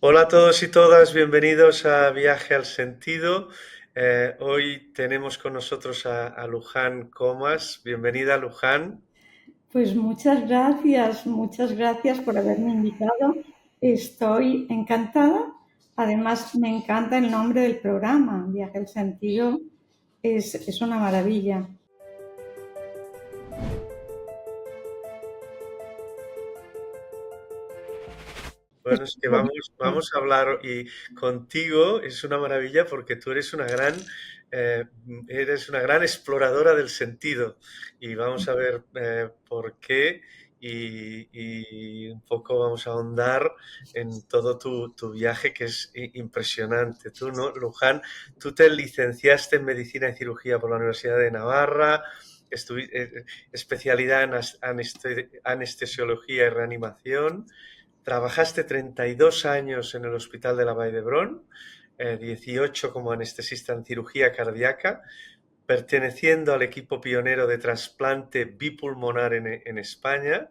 Hola a todos y todas, bienvenidos a Viaje al Sentido. Hoy tenemos con nosotros a Luján Comas. Bienvenida, Luján. Pues muchas gracias por haberme invitado. Estoy encantada. Además, me encanta el nombre del programa. Viaje al Sentido es una maravilla. Bueno, es que vamos a hablar y contigo es una maravilla porque tú eh, eres una gran exploradora del sentido y vamos a ver por qué y un poco vamos a ahondar en todo tu viaje que es impresionante. Tú, ¿no, Luján? Tú te licenciaste en Medicina y Cirugía por la Universidad de Navarra, especialidad en anestesiología y reanimación. Trabajaste 32 años en el Hospital de la Vall d'Hebron, 18 como anestesista en cirugía cardíaca, perteneciendo al equipo pionero de trasplante bipulmonar en España,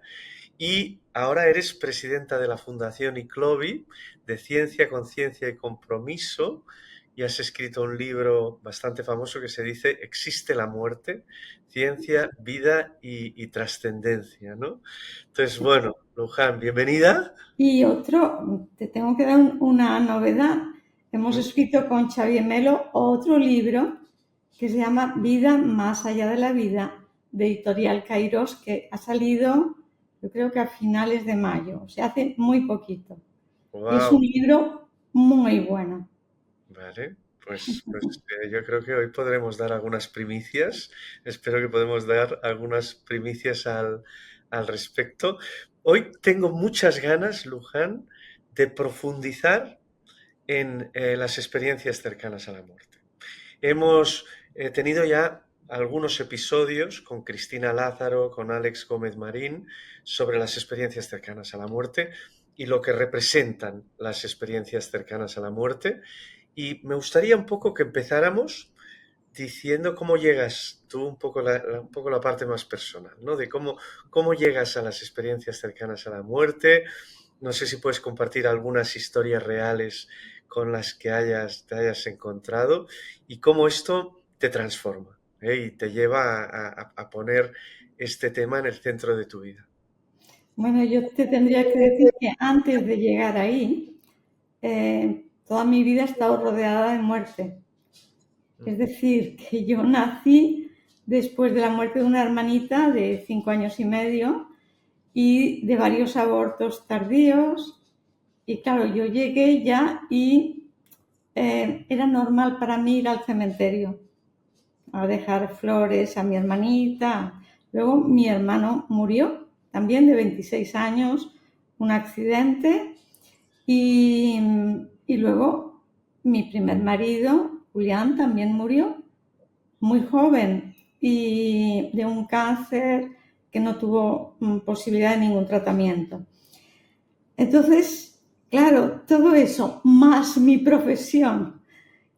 y ahora eres presidenta de la Fundación ICLOVI de Ciencia, Conciencia y Compromiso, y has escrito un libro bastante famoso que se dice Existe la muerte, ciencia, vida y trascendencia, ¿no? Entonces, bueno, Luján, bienvenida. Y otro, te tengo que dar una novedad. Hemos Mm. escrito con Xavier Melo otro libro que se llama Vida más allá de la vida, de Editorial Kairos, que ha salido, yo creo que a finales de mayo, o sea, hace muy poquito. Y es un Wow, libro muy bueno. vale. Pues yo creo que hoy podremos dar algunas primicias. Espero que podamos dar algunas primicias al respecto. Hoy tengo muchas ganas, Luján, de profundizar en las experiencias cercanas a la muerte. Hemos tenido ya algunos episodios con Cristina Lázaro, con Alex Gómez Marín, sobre las experiencias cercanas a la muerte y lo que representan las experiencias cercanas a la muerte. Y me gustaría un poco que empezáramos diciendo cómo llegas tú, un poco la parte más personal, ¿no? De cómo llegas a las experiencias cercanas a la muerte. No sé si puedes compartir algunas historias reales con las que te hayas encontrado y cómo esto te transforma, ¿eh? Y te lleva a poner este tema en el centro de tu vida. Bueno, yo te tendría que decir que antes de llegar ahí, toda mi vida he estado rodeada de muerte. Mm. Es decir, que yo nací después de la muerte de una hermanita de 5 años y medio y de varios abortos tardíos. Y claro, yo llegué ya y era normal para mí ir al cementerio a dejar flores a mi hermanita. Luego mi hermano murió, también de 26 años, un accidente. Y, y luego mi primer marido, Julián, también murió muy joven y de un cáncer que no tuvo posibilidad de ningún tratamiento. Entonces, claro, todo eso, más mi profesión,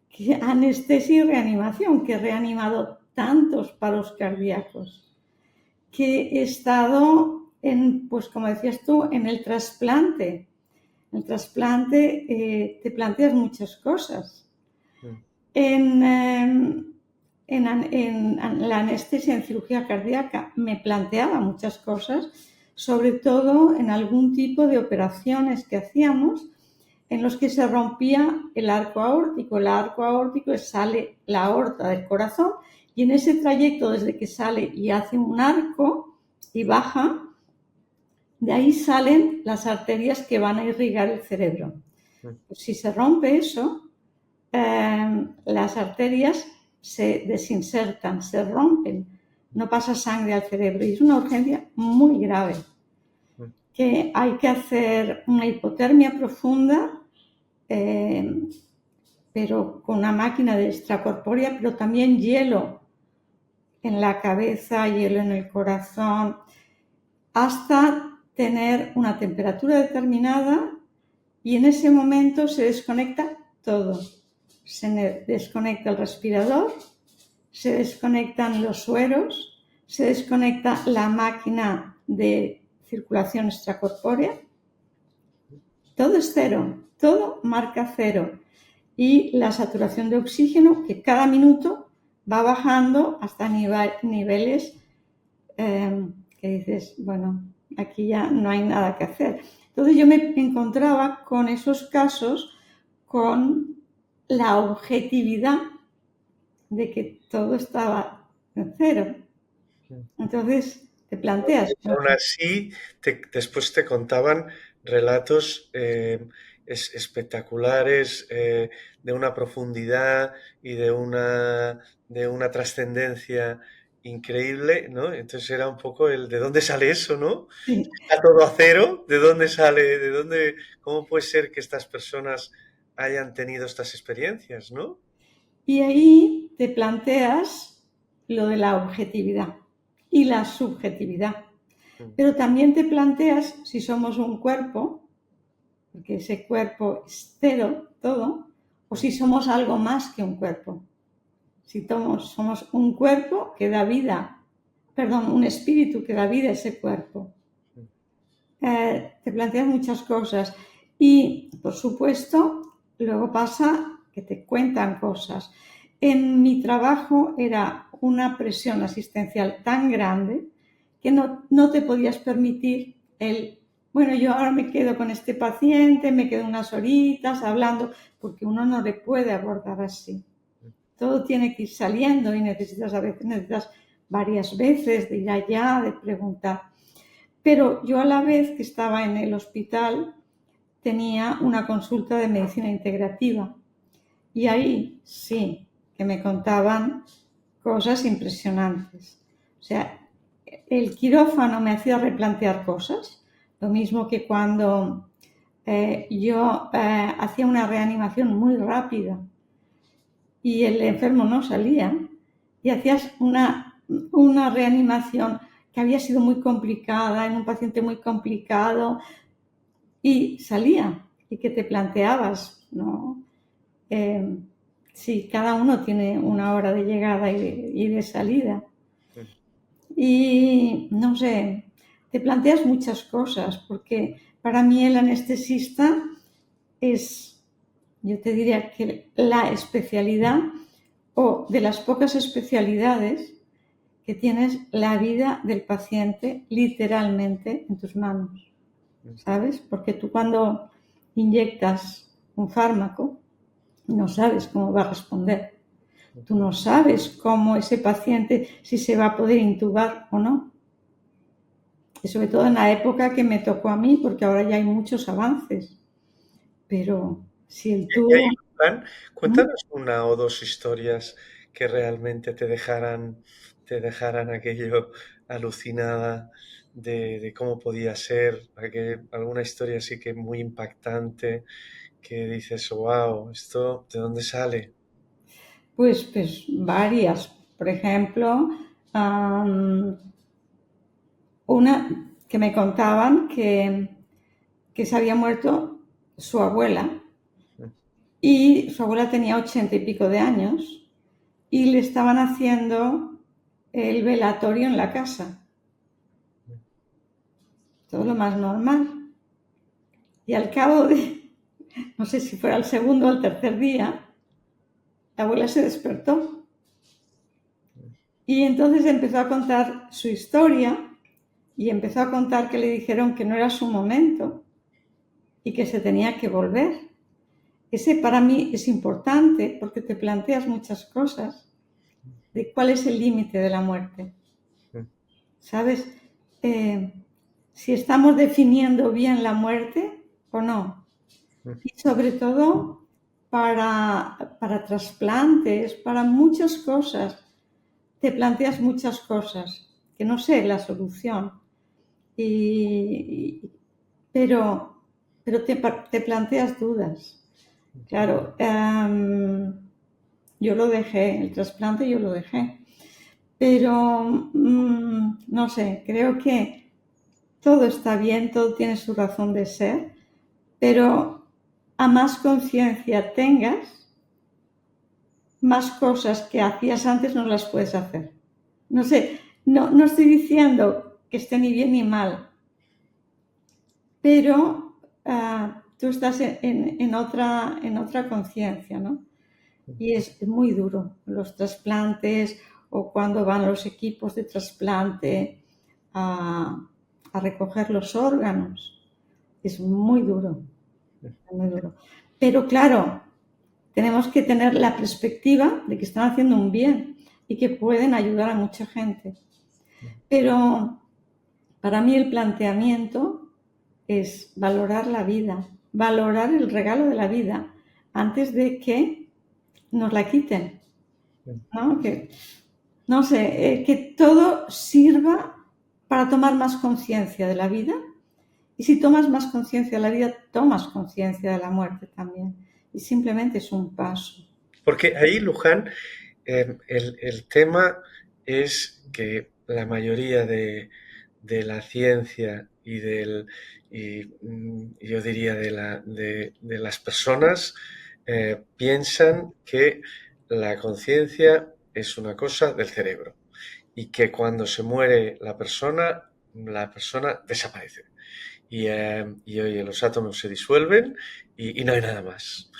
que anestesia y reanimación, que he reanimado tantos paros cardíacos, que he estado en, pues como decías tú, en el trasplante. En el trasplante te planteas muchas cosas. Mm. En, en la anestesia en cirugía cardíaca me planteaba muchas cosas, sobre todo en algún tipo de operaciones que hacíamos en los que se rompía el arco aórtico. El arco aórtico sale la aorta del corazón y en ese trayecto desde que sale y hace un arco y baja, de ahí salen las arterias que van a irrigar el cerebro. Mm. Pues si se rompe eso, las arterias se desinsertan, se rompen, no pasa sangre al cerebro y es una urgencia muy grave, Mm. que hay que hacer una hipotermia profunda, eh, pero con una máquina de extracorpórea, pero también hielo en la cabeza, hielo en el corazón, hasta tener una temperatura determinada y en ese momento se desconecta todo. Se desconecta el respirador, se desconectan los sueros, se desconecta la máquina de circulación extracorpórea todo es cero, todo marca cero. Y la saturación de oxígeno, que cada minuto va bajando hasta niveles que dices, bueno, aquí ya no hay nada que hacer. Entonces yo me encontraba con esos casos, con la objetividad de que todo estaba en cero. Entonces te planteas, Aún así, después te contaban relatos espectaculares, de una profundidad y de una trascendencia increíble, ¿no? Entonces era un poco el de dónde sale eso, ¿no? sí, Está todo a cero, ¿de dónde sale? ¿Cómo puede ser que estas personas hayan tenido estas experiencias, ¿no? y ahí te planteas lo de la objetividad y la subjetividad. Pero también te planteas si somos un cuerpo, porque ese cuerpo es cero, todo, o si somos algo más que un cuerpo. Si somos un cuerpo que da vida, perdón, un espíritu que da vida a ese cuerpo. Te planteas muchas cosas y, por supuesto, luego pasa que te cuentan cosas. En mi trabajo era una presión asistencial tan grande que no te podías permitir bueno, yo ahora me quedo con este paciente, me quedo unas horitas hablando, porque uno no le puede abordar así. Todo tiene que ir saliendo y a veces necesitas varias veces de ir allá, de preguntar. Pero yo a la vez que estaba en el hospital tenía una consulta de medicina integrativa y ahí sí que me contaban cosas impresionantes. O sea, el quirófano me hacía replantear cosas, lo mismo que cuando yo hacía una reanimación muy rápida y el enfermo no salía y hacías una reanimación que había sido muy complicada, en un paciente muy complicado, y salía, y que te planteabas, ¿no? Sí, cada uno tiene una hora de llegada y de salida. Y, no sé, te planteas muchas cosas, porque para mí el anestesista es, yo te diría que la especialidad o de las pocas especialidades que tienes la vida del paciente literalmente en tus manos, ¿sabes? Porque tú cuando inyectas un fármaco no sabes cómo va a responder. Tú no sabes cómo ese paciente, si se va a poder intubar o no. Y sobre todo en la época que me tocó a mí, porque ahora ya hay muchos avances. Pero si el Y ahí, tubo... Juan, ¿no? cuéntanos una o dos historias que realmente te dejaran aquello alucinada de cómo podía ser, alguna historia así que muy impactante, que dices, wow, ¿esto de dónde sale? Pues varias. Por ejemplo, una que me contaban que se había muerto su abuela y su abuela tenía 80 y pico de años y le estaban haciendo el velatorio en la casa. Todo lo más normal. Y al cabo de, no sé si fuera el segundo o el tercer día, la abuela se despertó y entonces empezó a contar su historia y empezó a contar que le dijeron que no era su momento y que se tenía que volver. Ese para mí es importante porque te planteas muchas cosas de cuál es el límite de la muerte. ¿Sabes? Si estamos definiendo bien la muerte o no. Y sobre todo para trasplantes, para muchas cosas. Te planteas muchas cosas, que no sé la solución. Pero te planteas dudas. Claro, yo lo dejé, el trasplante yo lo dejé. Pero, no sé, creo que todo está bien, todo tiene su razón de ser, pero a más conciencia tengas, más cosas que hacías antes no las puedes hacer. No sé, no estoy diciendo que esté ni bien ni mal, pero tú estás en otra conciencia, ¿no? Y es muy duro los trasplantes o cuando van los equipos de trasplante a recoger los órganos. Es muy duro, muy duro. Pero claro, tenemos que tener la perspectiva de que están haciendo un bien y que pueden ayudar a mucha gente. Pero para mí el planteamiento es valorar la vida, valorar el regalo de la vida antes de que nos la quiten, ¿no? Que, no sé, que todo sirva para tomar más conciencia de la vida. Y si tomas más conciencia de la vida, tomas conciencia de la muerte también. Y simplemente es un paso. Porque ahí, Luján, el tema es que la mayoría de la ciencia y yo diría de las personas piensan que la conciencia es una cosa del cerebro y que cuando se muere la persona desaparece. Y oye, los átomos se disuelven y no hay nada más.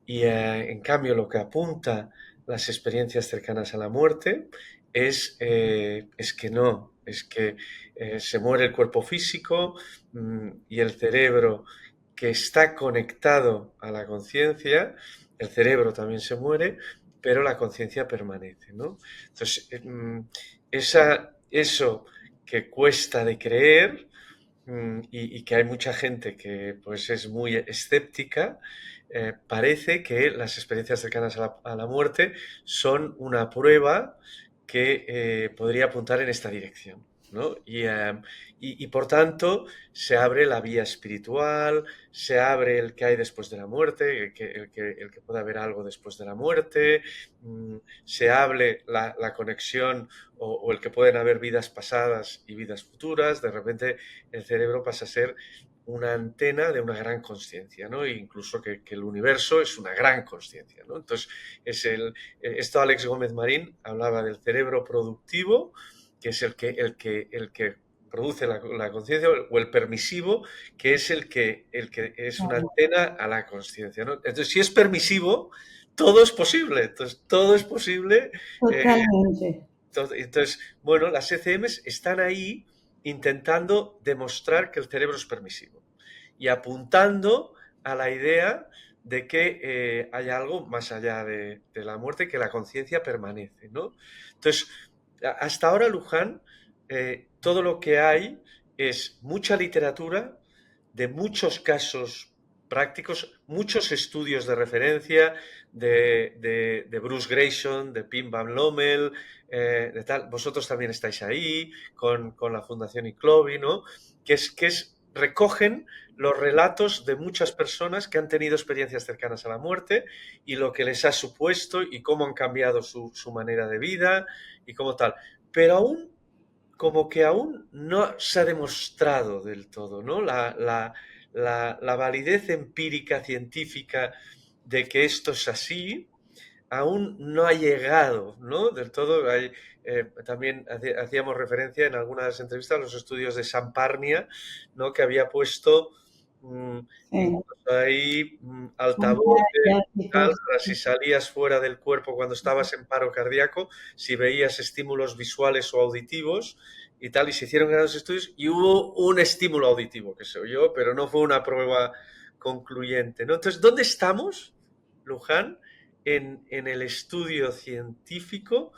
En cambio, lo que apunta las experiencias cercanas a la muerte es que no, es que se muere el cuerpo físico y el cerebro que está conectado a la conciencia, el cerebro también se muere, pero la conciencia permanece, ¿no? Entonces, eso que cuesta de creer, y que hay mucha gente que pues es muy escéptica, parece que las experiencias cercanas a la muerte son una prueba que podría apuntar en esta dirección, ¿no? Y por tanto se abre la vía espiritual, se abre el que hay después de la muerte, el que pueda haber algo después de la muerte, se abre la conexión o el que pueden haber vidas pasadas y vidas futuras. De repente el cerebro pasa a ser una antena de una gran consciencia, ¿no? E incluso que el universo es una gran consciencia, ¿no? Entonces, esto Alex Gómez Marín hablaba del cerebro productivo, que es el que produce la conciencia, o el permisivo, que es el que es una antena a la consciencia, ¿no? Entonces, si es permisivo, todo es posible. Entonces, todo es posible. Totalmente. Entonces, bueno, las ECMs están ahí intentando demostrar que el cerebro es permisivo y apuntando a la idea de que hay algo más allá de la muerte, que la conciencia permanece, ¿no? Entonces, hasta ahora, Luján, todo lo que hay es mucha literatura de muchos casos prácticos, muchos estudios de referencia de Bruce Grayson, de Pim Van Lommel, de tal. Vosotros también estáis ahí con la Fundación ICLOVI, ¿no? Que recogen los relatos de muchas personas que han tenido experiencias cercanas a la muerte y lo que les ha supuesto y cómo han cambiado su manera de vida y cómo tal. Pero aún, como que aún no se ha demostrado del todo, ¿no? La validez empírica, científica de que esto es así, aún no ha llegado, ¿no? Del todo. También hacíamos referencia en algunas entrevistas a los estudios de Samparnia, ¿no? Que había puesto Sí. incluso ahí Son altavoces, tal, mediáticos. para si salías fuera del cuerpo cuando estabas en paro cardíaco, si veías estímulos visuales o auditivos y tal, y se hicieron grandes estudios y hubo un estímulo auditivo que se oyó, pero no fue una prueba concluyente, ¿no? Entonces, ¿dónde estamos, Luján, en el estudio científico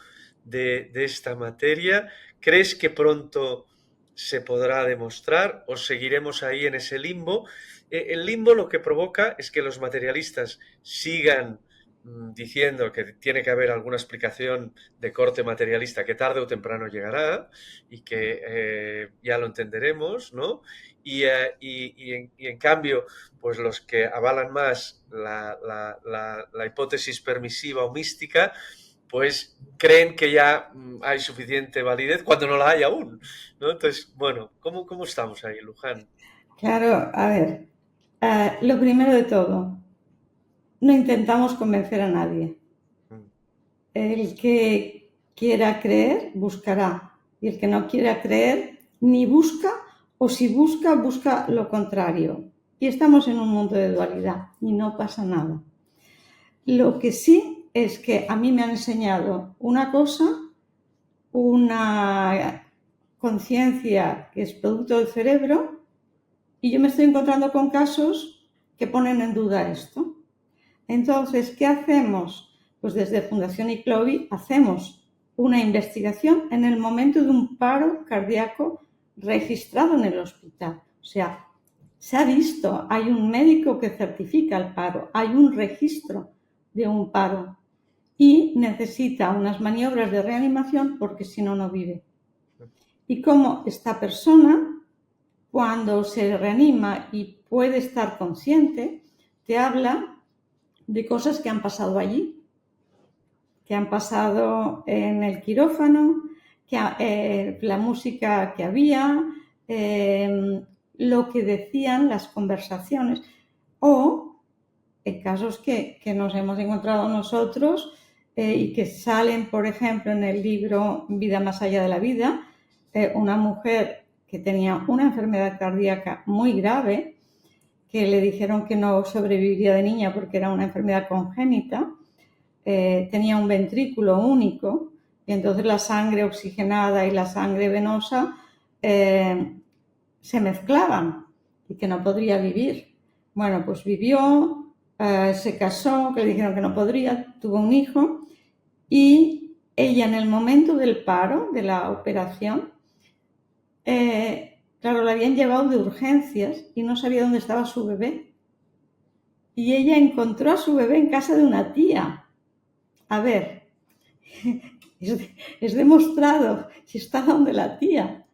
de esta materia? ¿Crees que pronto se podrá demostrar o seguiremos ahí en ese limbo? El limbo lo que provoca es que los materialistas sigan diciendo que tiene que haber alguna explicación de corte materialista que tarde o temprano llegará y que ya lo entenderemos, ¿no? Y en cambio, pues los que avalan más la hipótesis permisiva o mística, pues creen que ya hay suficiente validez cuando no la hay aún, ¿no? Entonces, bueno, ¿cómo estamos ahí, Luján? Claro, a ver, lo primero de todo, no intentamos convencer a nadie. Mm, El que quiera creer, buscará. Y el que no quiera creer, ni busca, o si busca, busca lo contrario. y estamos en un mundo de dualidad y no pasa nada. Lo que sí es que a mí me han enseñado una cosa, una conciencia que es producto del cerebro, y yo me estoy encontrando con casos que ponen en duda esto. Entonces, ¿qué hacemos? Pues desde Fundación ICLOVI hacemos una investigación en el momento de un paro cardíaco registrado en el hospital. O sea, se ha visto, hay un médico que certifica el paro, hay un registro de un paro y necesita unas maniobras de reanimación porque si no, no vive. Y cómo esta persona, cuando se reanima y puede estar consciente, te habla de cosas que han pasado allí, que han pasado en el quirófano, la música que había, lo que decían las conversaciones, o en casos que nos hemos encontrado nosotros y que salen, por ejemplo, en el libro Vida más allá de la vida, una mujer que tenía una enfermedad cardíaca muy grave, que le dijeron que no sobreviviría de niña porque era una enfermedad congénita, tenía un ventrículo único y entonces la sangre oxigenada y la sangre venosa se mezclaban y que no podría vivir. Bueno, pues vivió, se casó, que le dijeron que no podría, tuvo un hijo y ella en el momento del paro, de la operación, claro, la habían llevado de urgencias y no sabía dónde estaba su bebé. Y ella encontró a su bebé en casa de una tía. A ver, es demostrado si está donde la tía.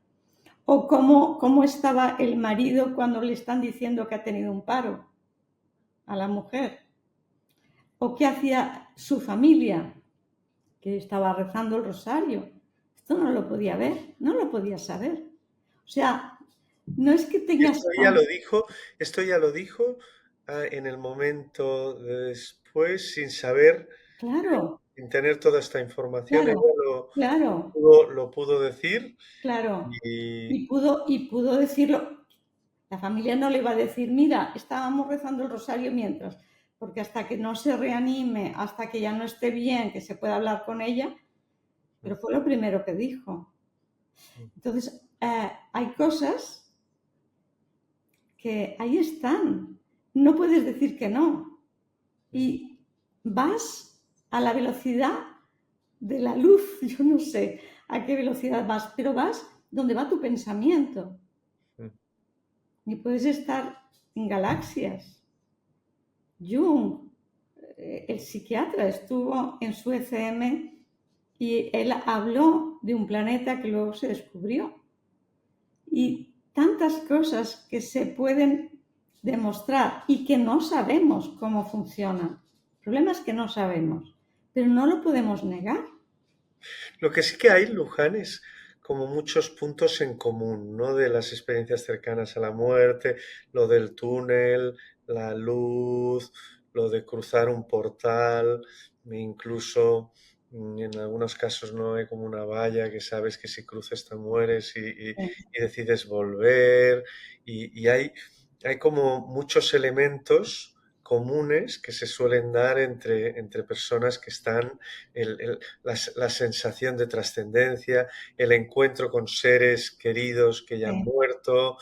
O cómo estaba el marido cuando le están diciendo que ha tenido un paro a la mujer. O qué hacía su familia, que estaba rezando el rosario. Esto no lo podía ver, no lo podía saber. O sea, no es que tengas... Esto ya lo dijo en el momento de después, sin saber, Claro, sin tener toda esta información, claro, ella claro, lo pudo decir claro. y Y pudo decirlo. La familia no le iba a decir, mira, estábamos rezando el rosario mientras, porque hasta que no se reanime, hasta que ya no esté bien, que se pueda hablar con ella, pero fue lo primero que dijo. Entonces, hay cosas que ahí están, no puedes decir que no. Y vas a la velocidad de la luz, yo no sé a qué velocidad vas, pero vas donde va tu pensamiento. Y puedes estar en galaxias. Jung, el psiquiatra, estuvo en su ECM y él habló de un planeta que luego se descubrió. Y tantas cosas que se pueden demostrar y que no sabemos cómo funcionan. El problema es que no sabemos, pero no lo podemos negar. lo que sí que hay, Luján, es como muchos puntos en común, ¿no? De las experiencias cercanas a la muerte, lo del túnel, la luz, lo de cruzar un portal, incluso en algunos casos no hay como una valla que sabes que si cruzas te mueres y decides volver, y hay como muchos elementos comunes que se suelen dar entre personas que están, la sensación de trascendencia, el encuentro con seres queridos que ya han Sí, muerto,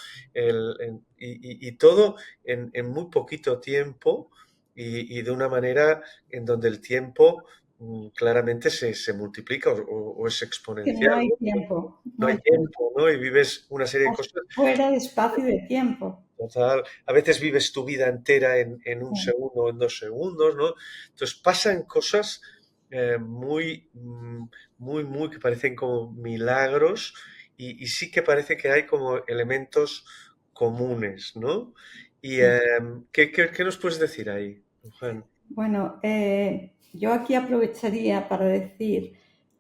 y todo en muy poquito tiempo y de una manera en donde el tiempo claramente se multiplica o es que no exponencial, hay ¿no? tiempo, No no hay hay tiempo. tiempo, ¿no? Y vives una serie de Estás cosas. fuera de espacio y de tiempo. Total, a veces vives tu vida entera en un Sí. segundo o en 2 segundos, ¿no? Entonces pasan cosas muy que parecen como milagros y sí que parece que hay como elementos comunes, ¿no? Y Sí. ¿qué nos puedes decir ahí, Juan? Bueno, yo aquí aprovecharía para decir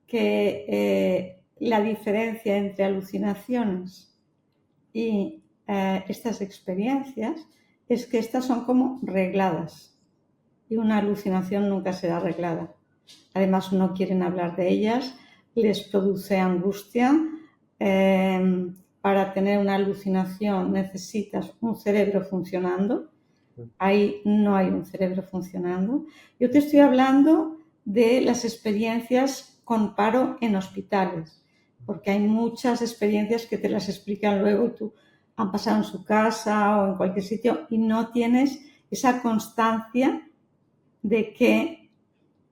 que la diferencia entre alucinaciones y estas experiencias es que estas son como regladas y una alucinación nunca será arreglada. Además, no quieren hablar de ellas, les produce angustia, para tener una alucinación necesitas un cerebro funcionando. Ahí no hay un cerebro funcionando. Yo te estoy hablando de las experiencias con paro en hospitales, porque hay muchas experiencias que te las explican luego y tú han pasado en su casa o en cualquier sitio y no tienes esa constancia de que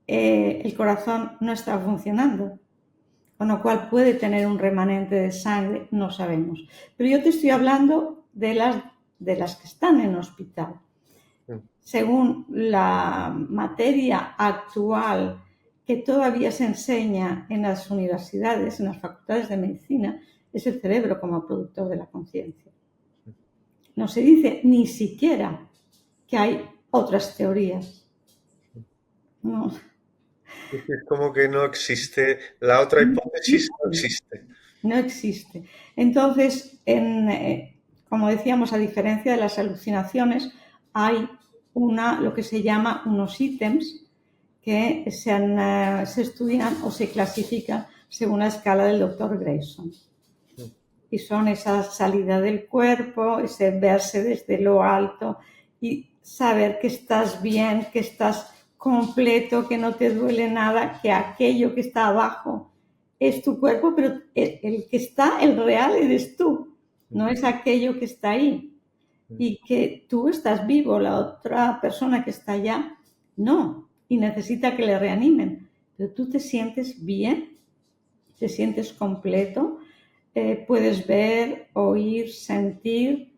el corazón no está funcionando, con lo cual puede tener un remanente de sangre, no sabemos. Pero yo te estoy hablando de las que están en hospital. Según la materia actual que todavía se enseña en las universidades, en las facultades de medicina, es el cerebro como productor de la conciencia. No se dice ni siquiera que hay otras teorías. No. Es como que no existe, la otra hipótesis no existe. No existe. Entonces, como decíamos, a diferencia de las alucinaciones, hay lo que se llama unos ítems que se estudian o se clasifican según la escala del Dr. Grayson. Y son esa salida del cuerpo, ese verse desde lo alto y saber que estás bien, que estás completo, que no te duele nada, que aquello que está abajo es tu cuerpo, pero el que está, el real, eres tú, no es aquello que está ahí. Y que tú estás vivo, la otra persona que está allá, no, y necesita que le reanimen. Pero tú te sientes bien, te sientes completo, puedes ver, oír, sentir,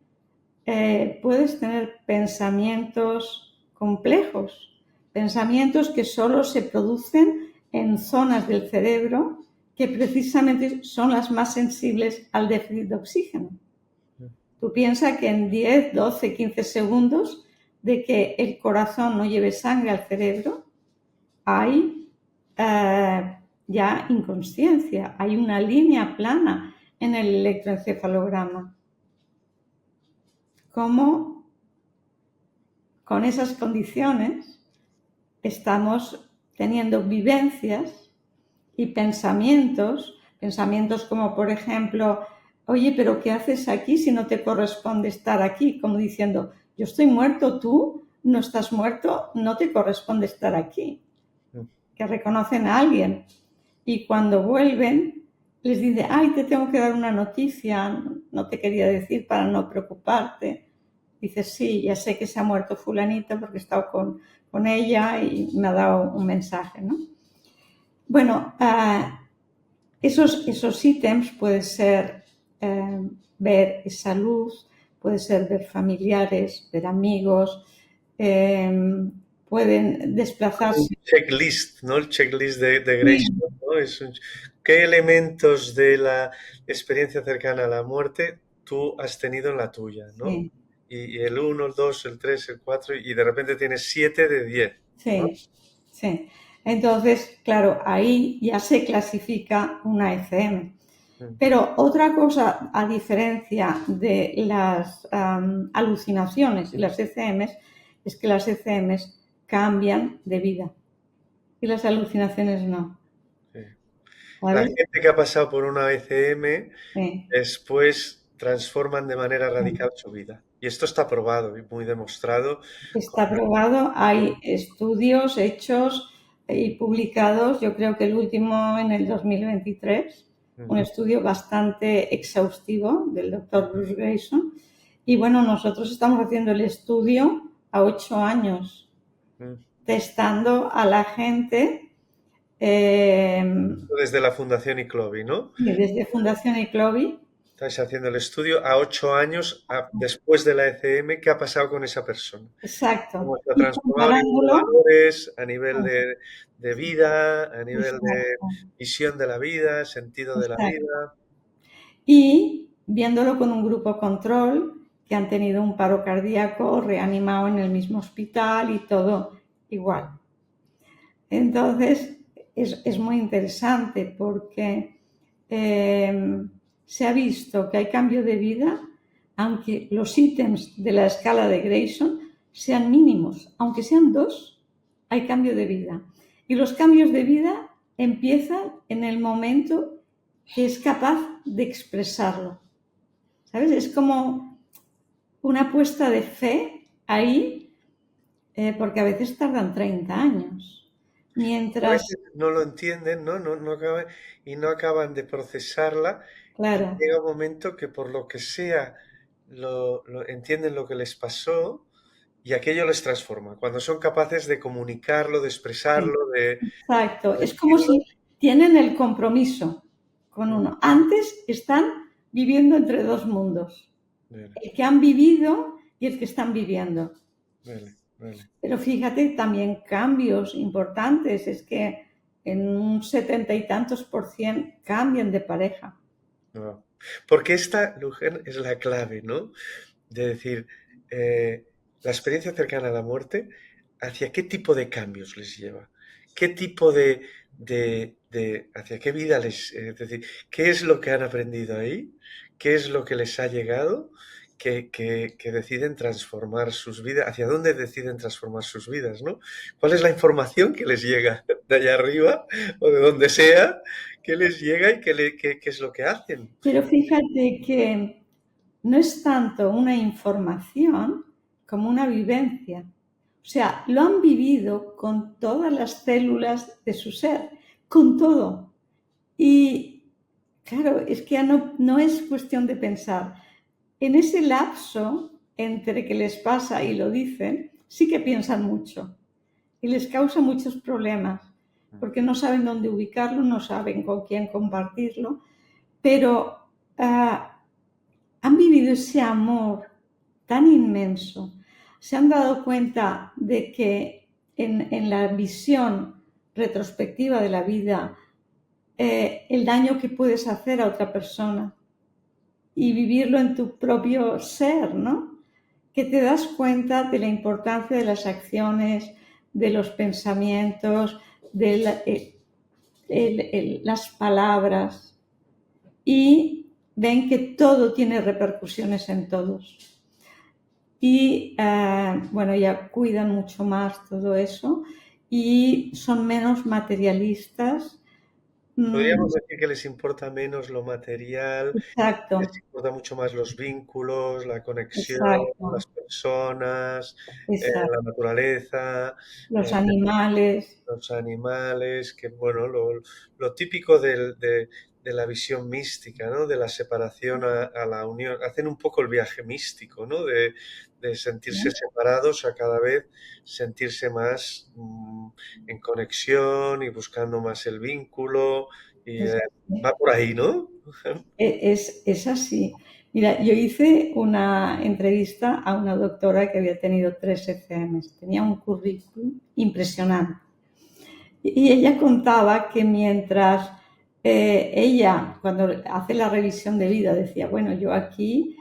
puedes tener pensamientos complejos, pensamientos que solo se producen en zonas del cerebro que precisamente son las más sensibles al déficit de oxígeno. Tú piensas que en 10, 12, 15 segundos de que el corazón no lleve sangre al cerebro, hay ya inconsciencia, hay una línea plana en el electroencefalograma. ¿Cómo con esas condiciones estamos teniendo vivencias y pensamientos como por ejemplo, oye, pero ¿qué haces aquí si no te corresponde estar aquí? Como diciendo, yo estoy muerto, tú no estás muerto, no te corresponde estar aquí. Que reconocen a alguien y cuando vuelven les dice, ay, te tengo que dar una noticia, no te quería decir para no preocuparte. Dices, sí, ya sé que se ha muerto fulanito porque he estado con ella y me ha dado un mensaje, ¿no? Bueno, esos ítems puede ser ver esa luz, puede ser ver familiares, ver amigos, pueden desplazarse. Un checklist, ¿no? El checklist de Grayson, ¿no? ¿Qué elementos de la experiencia cercana a la muerte tú has tenido en la tuya, ¿no? Sí. Y el 1, el 2, el 3, el 4 y de repente tienes 7 de 10. ¿no? Sí, sí. Entonces, claro, ahí ya se clasifica una ECM. Pero otra cosa, a diferencia de las alucinaciones y las ECMs, es que las ECMs cambian de vida y las alucinaciones no. Sí. La ¿Sabes? gente que ha pasado por una ECM Sí. después transforman de manera radical su vida. Y esto está probado y muy demostrado. Está probado, hay estudios hechos y publicados, yo creo que el último en el 2023, un estudio bastante exhaustivo del doctor Bruce Grayson. Y bueno, nosotros estamos haciendo el estudio a 8 años, testando a la gente. Desde la Fundación ICLOVI, ¿no? Desde Fundación ICLOVI. Estáis haciendo el estudio a 8 años después de la ECM. ¿Qué ha pasado con esa persona? Exacto. ¿Cómo se ha Y transformado a nivel de comparándolo. valores, a nivel de vida, a nivel de Exacto. visión de la vida, sentido de la Exacto. vida? Y viéndolo con un grupo control que han tenido un paro cardíaco, reanimado en el mismo hospital y todo igual. Entonces, es muy interesante porque se ha visto que hay cambio de vida, aunque los ítems de la escala de Grayson sean mínimos, aunque sean 2, hay cambio de vida. Y los cambios de vida empiezan en el momento que es capaz de expresarlo. ¿sabes? Es como una apuesta de fe ahí, porque a veces tardan 30 años. A Mientras, veces no lo entienden, ¿no? Y no acaban de procesarla y claro, llega un momento que por lo que sea entienden lo que les pasó y aquello les transforma. Cuando son capaces de comunicarlo, de sí, expresarlo, exacto. de Es como decirlo. si tienen el compromiso con Mm, uno. Antes están viviendo entre dos mundos, Vale, el que han vivido y el que están viviendo. vale, vale. Pero fíjate, también cambios importantes, es que en un 70 y tantos por cien cambian de pareja. Wow. Porque esta, Lujer, es la clave, ¿no? De decir, la experiencia cercana a la muerte, ¿hacia qué tipo de cambios les lleva? ¿Qué tipo hacia qué vida es decir, qué es lo que han aprendido ahí? ¿Qué es lo que les ha llegado? Que deciden transformar sus vidas, hacia dónde deciden transformar sus vidas, ¿no? ¿Cuál es la información que les llega de allá arriba o de donde sea, que les llega y qué es lo que hacen? Pero fíjate que no es tanto una información como una vivencia. O sea, lo han vivido con todas las células de su ser, con todo. Y claro, es que ya no es cuestión de pensar. En ese lapso entre que les pasa y lo dicen, sí que piensan mucho y les causa muchos problemas porque no saben dónde ubicarlo, no saben con quién compartirlo, pero han vivido ese amor tan inmenso, se han dado cuenta de que en la visión retrospectiva de la vida, el daño que puedes hacer a otra persona y vivirlo en tu propio ser, ¿no? Que te das cuenta de la importancia de las acciones, de los pensamientos, de las palabras y ven que todo tiene repercusiones en todos. Y bueno, ya cuidan mucho más todo eso y son menos materialistas. Podríamos decir que les importa menos lo material, les Exacto, importa mucho más los vínculos, la conexión, exacto, las personas, la exacto. naturaleza, Los eh, animales, los animales, que bueno, lo típico de la visión mística, ¿no? De la separación a la unión. Hacen un poco el viaje místico, ¿no? De sentirse ¿no? separados a cada vez sentirse más en conexión y buscando más el vínculo. Y Es va así. por ahí, ¿no? Es así. Mira, yo hice una entrevista a una doctora que había tenido 3 FMs. Tenía un currículum impresionante. Y ella contaba que mientras ella, cuando hace la revisión de vida, decía, bueno, yo aquí,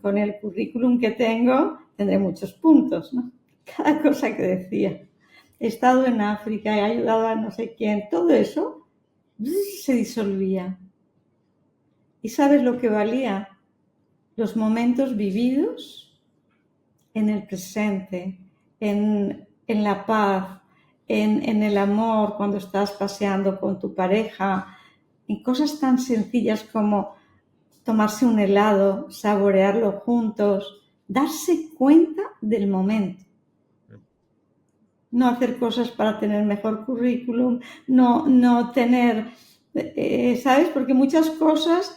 con el currículum que tengo, tendré muchos puntos, ¿no? Cada cosa que decía. He estado en África, he ayudado a no sé quién, todo eso se disolvía. ¿Y sabes lo que valía? Los momentos vividos en el presente, en la paz, en el amor, cuando estás paseando con tu pareja, en cosas tan sencillas como tomarse un helado, saborearlo juntos, darse cuenta del momento. No hacer cosas para tener mejor currículum, no tener, ¿sabes? Porque muchas cosas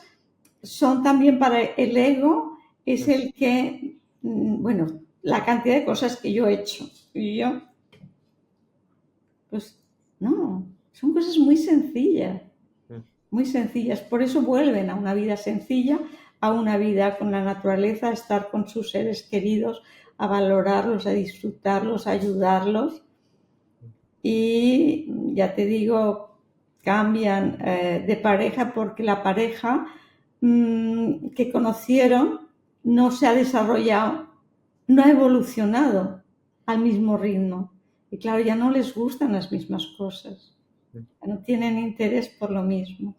son también para el ego, es el que, bueno, la cantidad de cosas que yo he hecho. Y yo, pues no, son cosas muy sencillas. Por eso vuelven a una vida sencilla, a una vida con la naturaleza, a estar con sus seres queridos, a valorarlos, a disfrutarlos, a ayudarlos. Y ya te digo, cambian de pareja porque la pareja que conocieron no se ha desarrollado, no ha evolucionado al mismo ritmo. Y claro, ya no les gustan las mismas cosas, ya no tienen interés por lo mismo.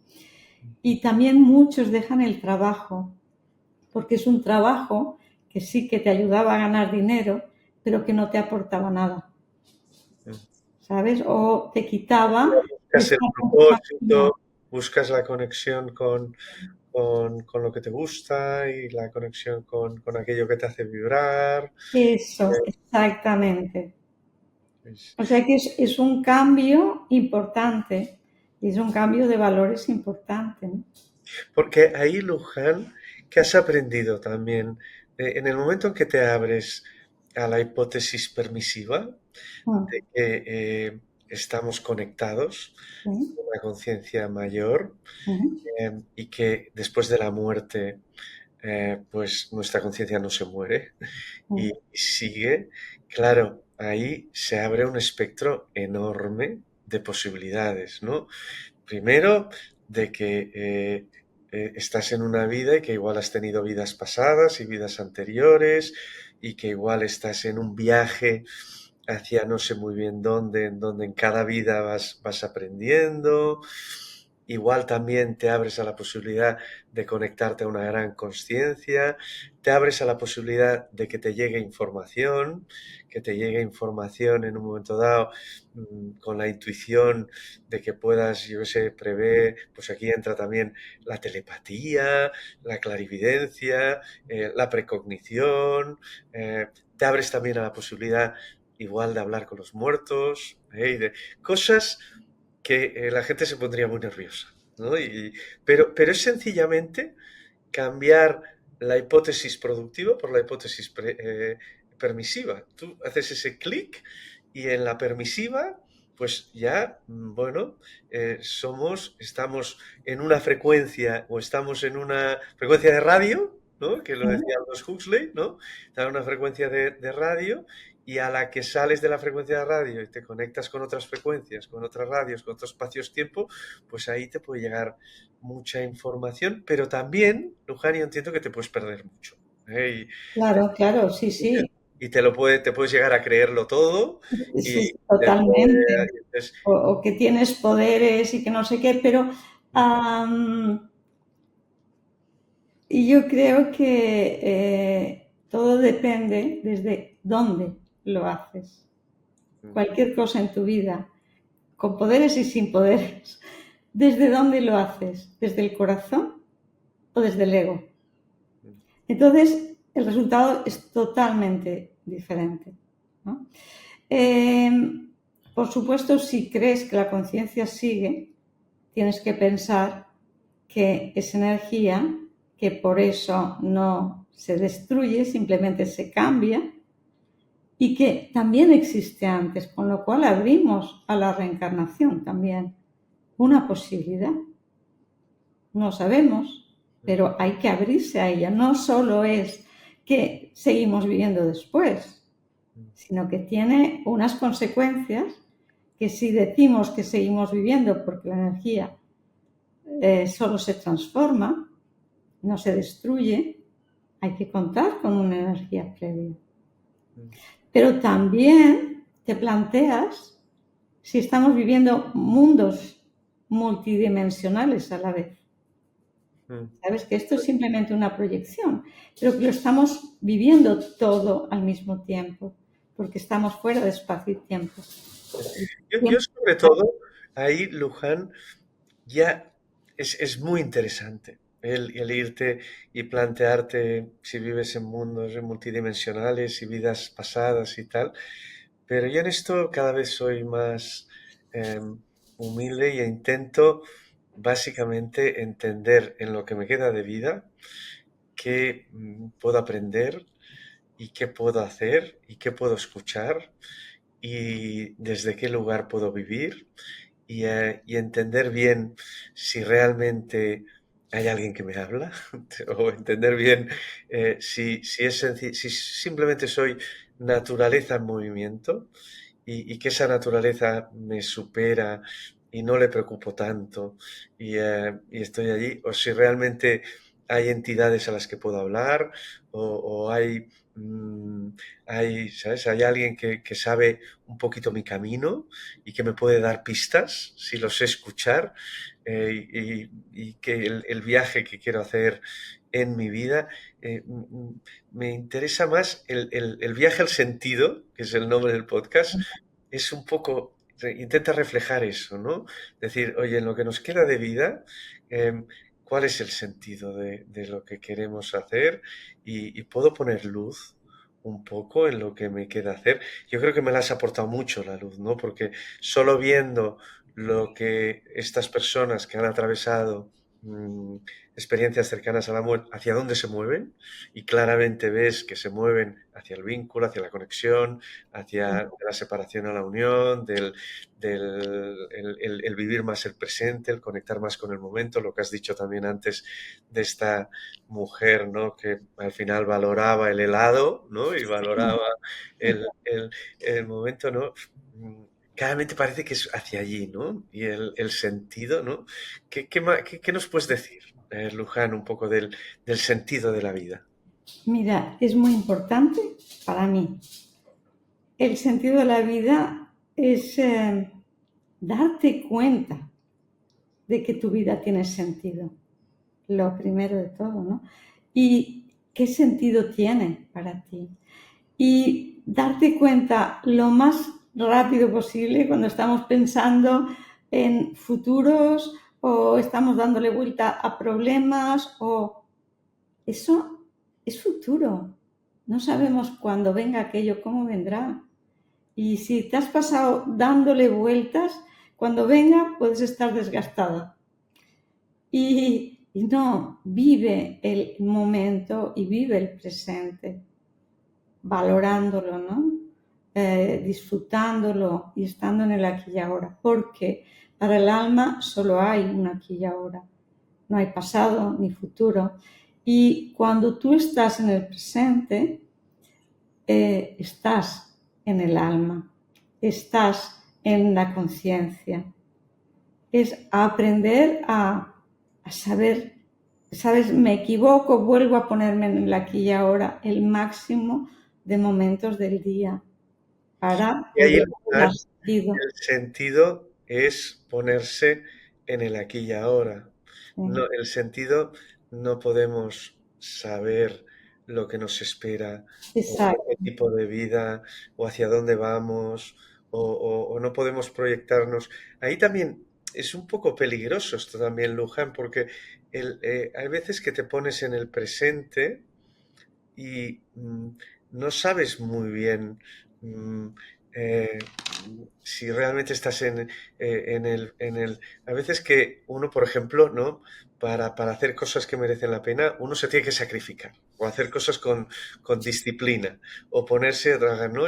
Y también muchos dejan el trabajo, porque es un trabajo que sí que te ayudaba a ganar dinero, pero que no te aportaba nada, ¿sabes? O te quitaba Buscas el estar con tu propósito, familia. buscas la conexión con lo que te gusta y la conexión con aquello que te hace vibrar. Eso, exactamente. Pues, O sea que es un cambio importante y es un cambio de valores importante, ¿no? porque ahí, Luján, ¿qué has aprendido también? En el momento en que te abres a la hipótesis permisiva Mm, de que estamos conectados sí, con una conciencia mayor, ujú, y que después de la muerte, pues nuestra conciencia no se muere y mm, sigue, claro, ahí se abre un espectro enorme de posibilidades, ¿no? Primero, de que estás en una vida y que igual has tenido vidas pasadas y vidas anteriores y que igual estás en un viaje hacia no sé muy bien dónde, en donde en cada vida vas aprendiendo. Igual también te abres a la posibilidad de conectarte a una gran conciencia, te abres a la posibilidad de que te llegue información en un momento dado, con la intuición de que puedas, yo qué sé, prever, pues aquí entra también la telepatía, la clarividencia, la precognición, te abres también a la posibilidad igual de hablar con los muertos, y de cosas que la gente se pondría muy nerviosa, ¿no? Pero es sencillamente cambiar la hipótesis productiva por la hipótesis permisiva. Tú haces ese clic y en la permisiva, pues ya, bueno, estamos en una frecuencia o estamos en una frecuencia de radio, ¿no? Que lo sí, decía Aldous Huxley, ¿no? Está en una frecuencia de radio y a la que sales de la frecuencia de radio y te conectas con otras frecuencias, con otras radios, con otros espacios-tiempo, pues ahí te puede llegar mucha información, pero también, Luján, yo entiendo que te puedes perder mucho, ¿eh? claro, claro, sí, sí, Y te puedes llegar a creerlo todo y sí, después, totalmente. entonces, O que tienes poderes y que no sé qué, pero y yo creo que todo depende desde dónde lo haces. Cualquier cosa en tu vida, con poderes y sin poderes, ¿desde dónde lo haces? ¿Desde el corazón o desde el ego? Entonces, el resultado es totalmente diferente, ¿no? Eh, por supuesto, si crees que la conciencia sigue, tienes que pensar que es energía, que por eso no se destruye, simplemente se cambia y que también existe antes, con lo cual abrimos a la reencarnación también una posibilidad. No sabemos, pero hay que abrirse a ella. No solo es que seguimos viviendo después, sino que tiene unas consecuencias que si decimos que seguimos viviendo porque la energía solo se transforma, no se destruye, hay que contar con una energía previa. Pero también te planteas si estamos viviendo mundos multidimensionales a la vez. Sabes que esto es simplemente una proyección, pero que lo estamos viviendo todo al mismo tiempo, porque estamos fuera de espacio y tiempo. yo sobre todo, ahí, Luján, ya es muy interesante el irte y plantearte si vives en mundos multidimensionales y vidas pasadas y tal. Pero yo en esto cada vez soy más humilde e intento básicamente entender en lo que me queda de vida qué puedo aprender y qué puedo hacer y qué puedo escuchar y desde qué lugar puedo vivir y entender bien si realmente hay alguien que me habla o entender bien si simplemente soy naturaleza en movimiento y que esa naturaleza me supera y no le preocupo tanto y estoy allí, o si realmente hay entidades a las que puedo hablar o mm, ¿sabes? Hay alguien que sabe un poquito mi camino y que me puede dar pistas si lo sé escuchar y que el viaje que quiero hacer en mi vida me interesa más el viaje al sentido, que es el nombre del podcast, es un poco, intenta reflejar eso, ¿no? Decir, oye, en lo que nos queda de vida, eh, cuál es el sentido de lo que queremos hacer y puedo poner luz un poco en lo que me queda hacer. Yo creo que me la has aportado mucho la luz, ¿no? Porque solo viendo lo que estas personas que han atravesado experiencias cercanas a la muerte, hacia dónde se mueven, y claramente ves que se mueven hacia el vínculo, hacia la conexión, hacia de la separación a la unión, el vivir más el presente, el conectar más con el momento, lo que has dicho también antes de esta mujer, ¿no? Que al final valoraba el helado, ¿no? Y valoraba el momento, ¿no? Claramente parece que es hacia allí, ¿no? Y el sentido, ¿no? ¿Qué nos puedes decir, Luján, un poco del sentido de la vida? Mira, es muy importante para mí. El sentido de la vida es darte cuenta de que tu vida tiene sentido, lo primero de todo, ¿no? Y qué sentido tiene para ti. Y darte cuenta lo más rápido posible cuando estamos pensando en futuros o estamos dándole vuelta a problemas o eso es futuro. No sabemos cuándo venga aquello, cómo vendrá. Y si te has pasado dándole vueltas, cuando venga puedes estar desgastada. Y no, vive el momento y vive el presente, valorándolo, ¿no? Disfrutándolo y estando en el aquí y ahora. Porque para el alma solo hay un aquí y ahora. No hay pasado ni futuro. Y cuando tú estás en el presente, estás en el alma, estás en la conciencia. Es aprender a saber, ¿sabes? Me equivoco, vuelvo a ponerme en el aquí y ahora el máximo de momentos del día para Y ahí, poder Luján, dar sentido. el sentido es ponerse en el aquí y ahora. Sí, No, el sentido no podemos saber lo que nos espera o qué exacto. tipo de vida o hacia dónde vamos o no podemos proyectarnos. Ahí también es un poco peligroso esto también, Luján, porque hay veces que te pones en el presente y no sabes muy bien mm, eh, si realmente estás A veces que uno, por ejemplo, ¿no? Para hacer cosas que merecen la pena, uno se tiene que sacrificar o hacer cosas con disciplina o ponerse a trabajar, ¿no?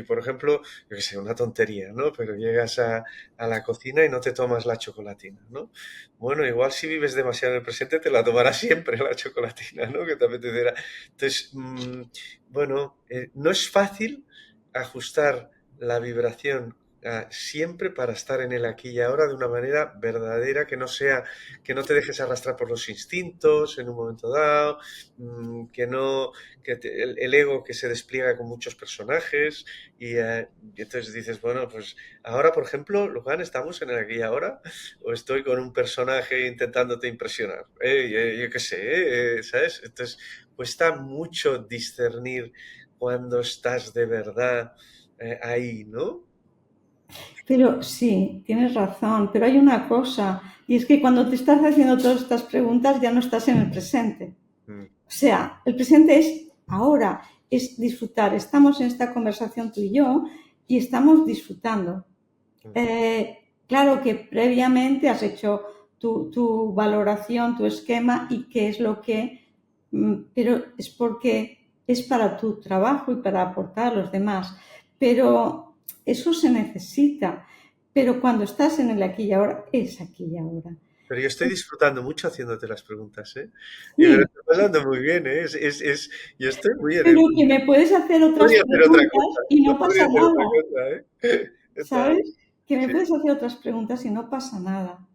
Por ejemplo, yo qué sé, una tontería, ¿no? Pero llegas a la cocina y no te tomas la chocolatina, ¿no? Bueno, igual si vives demasiado en el presente te la tomarás siempre la chocolatina, ¿no? Que te apetecerá. Entonces, bueno, no es fácil ajustar la vibración siempre para estar en el aquí y ahora de una manera verdadera, que no sea, que no te dejes arrastrar por los instintos en un momento dado, que no, el ego que se despliega con muchos personajes y entonces dices, bueno, pues ahora, por ejemplo, Luján, estamos en el aquí y ahora o estoy con un personaje intentándote impresionar, yo qué sé, ¿sabes? Entonces cuesta mucho discernir cuando estás de verdad ahí, ¿no? Pero sí, tienes razón, pero hay una cosa, y es que cuando te estás haciendo todas estas preguntas ya no estás en el presente. Mm, O sea, el presente es ahora, es disfrutar. Estamos en esta conversación tú y yo y estamos disfrutando. mm. Claro que previamente has hecho tu valoración, tu esquema y qué es lo que, pero es porque es para tu trabajo y para aportar a los demás. Pero eso se necesita. Pero cuando estás en el aquí y ahora, es aquí y ahora. Pero yo estoy disfrutando mucho haciéndote las preguntas, ¿eh? Y me lo Sí, estoy pasando muy bien, ¿eh? Yo estoy muy en pero que me puedes hacer No otras podría hacer otra preguntas cosa, y no no podría pasa hacer otra nada. cosa, ¿eh? Está- ¿Sabes? Que me sí. puedes hacer otras preguntas y no pasa nada.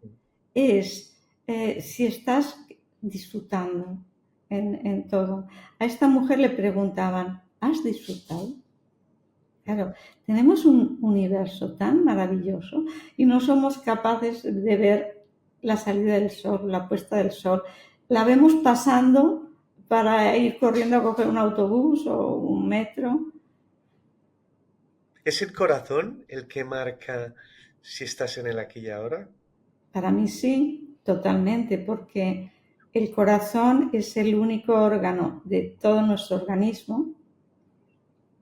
Es si estás disfrutando en todo. A esta mujer le preguntaban, ¿has disfrutado? Claro, tenemos un universo tan maravilloso y no somos capaces de ver la salida del sol, la puesta del sol. La vemos pasando para ir corriendo a coger un autobús o un metro. ¿Es el corazón el que marca si estás en el aquí y ahora? Para mí sí, totalmente, porque el corazón es el único órgano de todo nuestro organismo,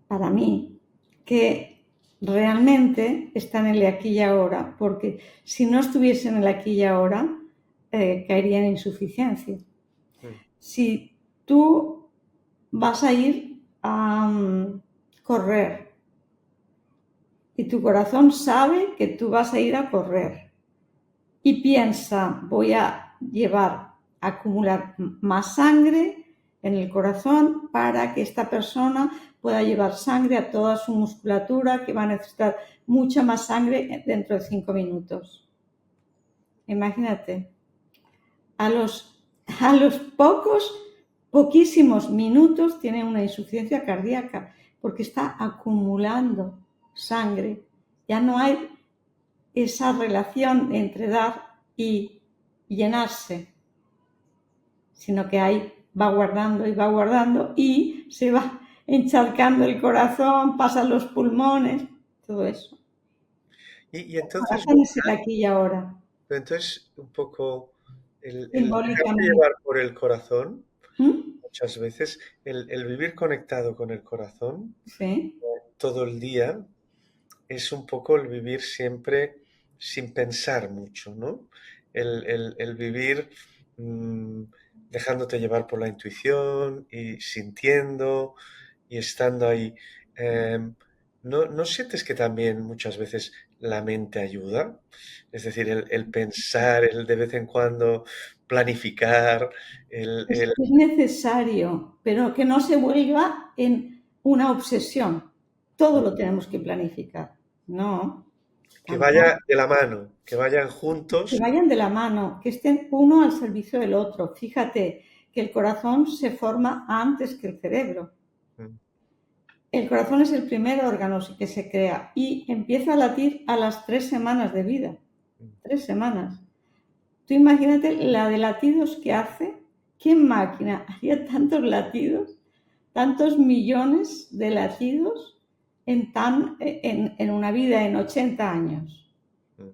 para mí, que realmente está en el aquí y ahora, porque si no estuviese en el aquí y ahora, caería en insuficiencia. Si tú vas a ir a correr y tu corazón sabe que tú vas a ir a correr y piensa, voy a acumular más sangre en el corazón para que esta persona pueda llevar sangre a toda su musculatura, que va a necesitar mucha más sangre dentro de 5 minutos. Imagínate, a los poquísimos minutos tiene una insuficiencia cardíaca porque está acumulando sangre. Ya no hay esa relación entre dar y llenarse, sino que ahí va guardando y se va encharcando el corazón, pasan los pulmones, todo eso. Y El entonces, corazón es el aquí y ahora, pero entonces un poco el dejarse simbólicamente. llevar por el corazón, ¿Mm? muchas veces, el vivir conectado con el corazón Sí. todo el día, es un poco el vivir siempre sin pensar mucho, ¿no? El vivir mm, dejándote llevar por la intuición y sintiendo y estando ahí. ¿No sientes que también muchas veces la mente ayuda? Es decir, el pensar, el de vez en cuando planificar, el Es necesario, pero que no se vuelva en una obsesión. Todo lo tenemos que planificar. No, que vaya tampoco. de la mano, que vayan Que juntos. vayan de la mano, que estén uno al servicio del otro. Fíjate que el corazón se forma antes que el cerebro. Mm, El corazón es el primer órgano que se crea y empieza a latir a las 3 semanas de vida. mm. 3 semanas. Tú imagínate la de latidos que hace. ¿Qué máquina haría tantos latidos, tantos millones de latidos en una vida, en 80 años? Mm.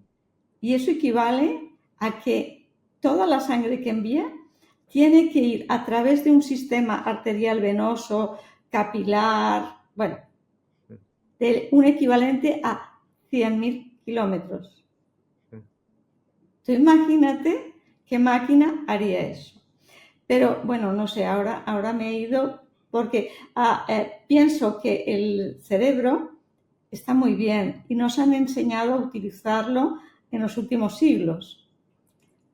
Y eso equivale a que toda la sangre que envía tiene que ir a través de un sistema arterial venoso, capilar, bueno, de un equivalente a 100.000 kilómetros. Mm. Tú imagínate qué máquina haría eso. Pero bueno, no sé, ahora me he ido porque pienso que el cerebro está muy bien y nos han enseñado a utilizarlo en los últimos siglos.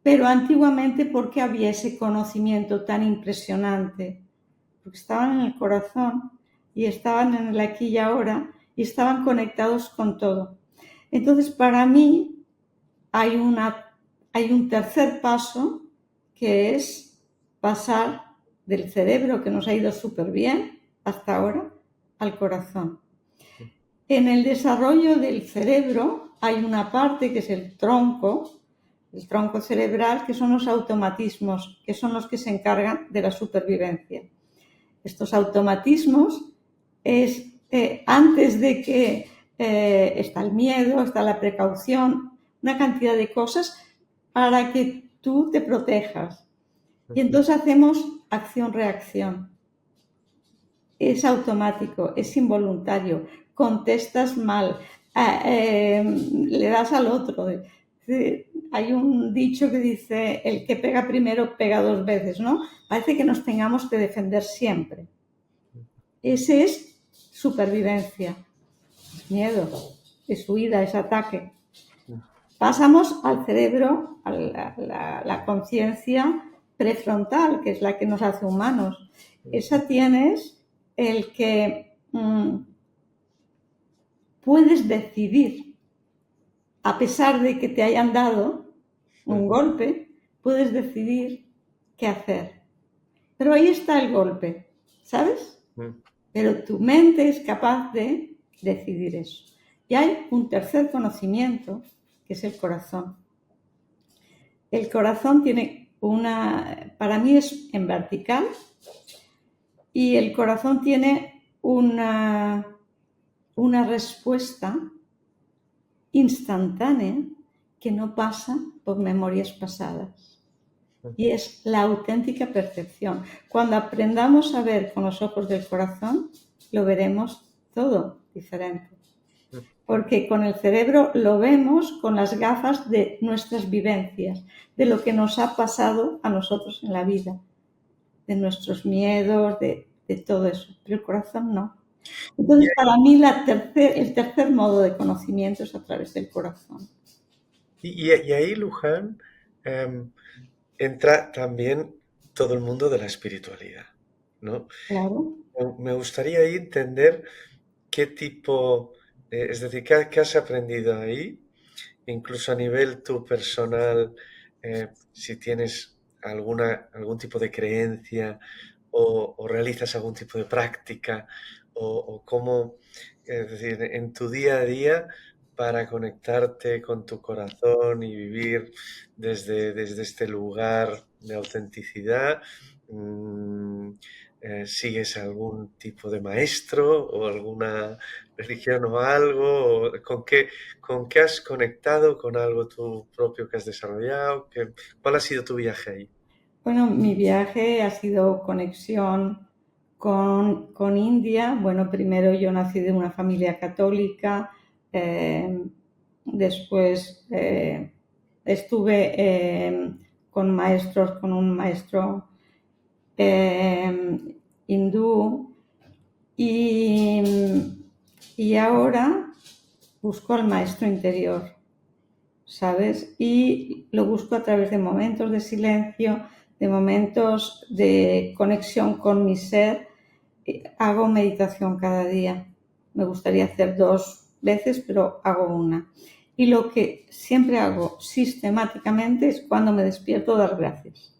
Pero antiguamente, ¿por qué había ese conocimiento tan impresionante? Porque estaban en el corazón y estaban en el aquí y ahora y estaban conectados con todo. Entonces, para mí, hay un tercer paso que es pasar del cerebro, que nos ha ido súper bien hasta ahora, al corazón. En el desarrollo del cerebro hay una parte que es el tronco cerebral, que son los automatismos, que son los que se encargan de la supervivencia. Estos automatismos es antes de que está el miedo, está la precaución, una cantidad de cosas para que tú te protejas. Y entonces hacemos acción-reacción. Es automático, es involuntario, contestas mal, le das al otro. Hay un dicho que dice, el que pega primero pega 2 veces, ¿no? Parece que nos tengamos que defender siempre. Ese es supervivencia, es miedo, es huida, es ataque. Pasamos al cerebro, a la conciencia prefrontal, que es la que nos hace humanos. Esa tienes el que puedes decidir, a pesar de que te hayan dado un golpe, puedes decidir qué hacer. Pero ahí está el golpe, ¿sabes? Pero tu mente es capaz de decidir eso. Y hay un tercer conocimiento, que es el corazón. El corazón tiene para mí es en vertical, y el corazón tiene una respuesta instantánea que no pasa por memorias pasadas. y es la auténtica percepción. Cuando aprendamos a ver con los ojos del corazón, lo veremos todo diferente. Porque con el cerebro lo vemos con las gafas de nuestras vivencias, de lo que nos ha pasado a nosotros en la vida, de nuestros miedos, de todo eso. Pero el corazón no. Y, Entonces, para mí, el tercer modo de conocimiento es a través del corazón. y ahí, Luján, em, entra también todo el mundo de la espiritualidad, ¿no? Claro. Me gustaría ahí entender qué tipo, es decir, qué has aprendido ahí, incluso a nivel tu personal, si tienes algún tipo de creencia o realizas algún tipo de práctica o cómo, es decir, en tu día a día para conectarte con tu corazón y vivir desde este lugar de autenticidad. mm, ¿Sigues algún tipo de maestro o alguna religión o algo? ¿Con qué has conectado con algo tú propio que has desarrollado? ¿Cuál ha sido tu viaje ahí? Bueno, mi viaje ha sido conexión con India. Bueno, primero yo nací de una familia católica, eh, después estuve con un maestro eh, hindú y, y ahora busco al maestro interior, ¿sabes? Y lo busco a través de momentos de silencio, de momentos de conexión con mi ser. Hago meditación cada día. Me gustaría hacer 2 veces, pero hago una. Y lo que siempre hago sistemáticamente es cuando me despierto dar gracias.